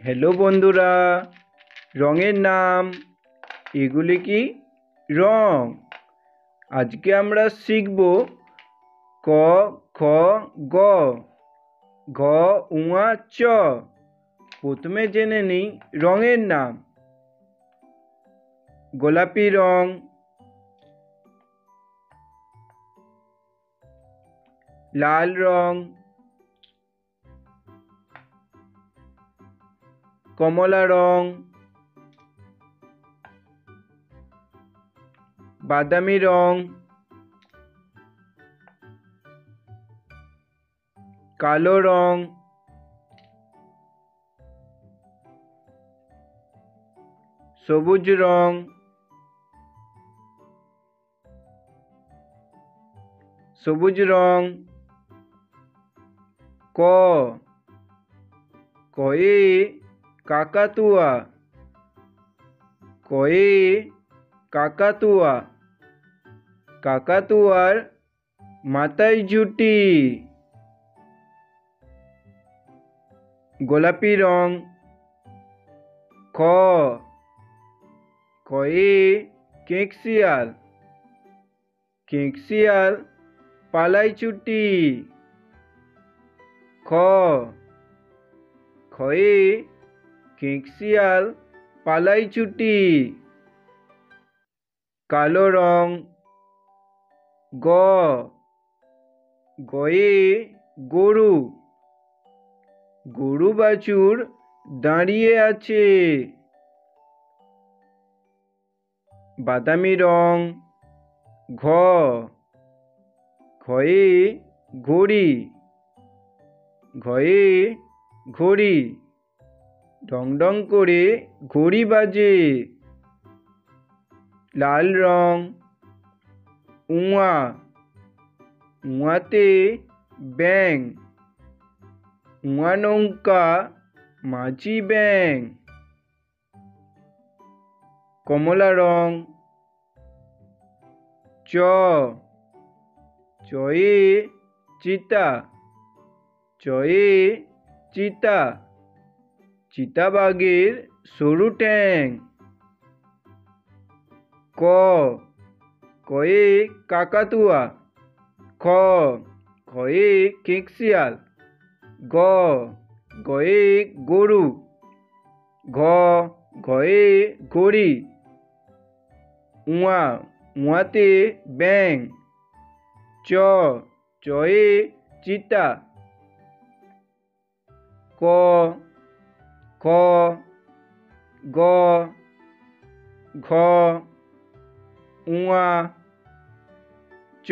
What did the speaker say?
Hello বন্ধুরা, রঙের নাম। এগুলি কি রং? আজকে আমরা শিখব ক, খ, গ, ঘ, উঙা, চ। প্রথমে জেনে নিই রঙের নাম। গোলাপি রং, লাল রং, কমলা রং, বাদামি রং, কালো রং, সবুজ রং, সবুজ রং। ক, কয়ে কাকাতুয়া, কয়ে কাকাতুয়া, কাকাতুয়ার মাথায় ঝুঁটি। গোলাপি রং। খ, খয়ে কেকশিয়াল, কেকশিয়াল পালাই ছুটি। খ, খয়ে কেকশিয়াল পালাই ছুটি। কালো রং। গ, গয়ে গরু, গরু বাছুর দাঁড়িয়ে আছে। বাদামি রং। ঘ, ঘয়ে ঘড়ি, ঘয়ে ঘড়ি ডং ডং করে ঘড়ি বাজে। লাল রং। উঙা, উঙাতে ব্যাঙ, উঙা নৌকা মাঝি ব্যাঙ। কমলা রং। চ, চয়ে চিতা, চয়ে চিতা, চিতাবাঘের সরু ঠ্যাং। ক, কয়ে কাকাতুয়া, খ, খয়ে কেকশিয়াল, গ, গয়ে গরু, ঘ, ঘয়ে ঘড়ি, উঙা, উঙাতে ব্যাঙ, চ, চয়ে চিতা। ক, খ, গ, ঘ, উঙা, চ।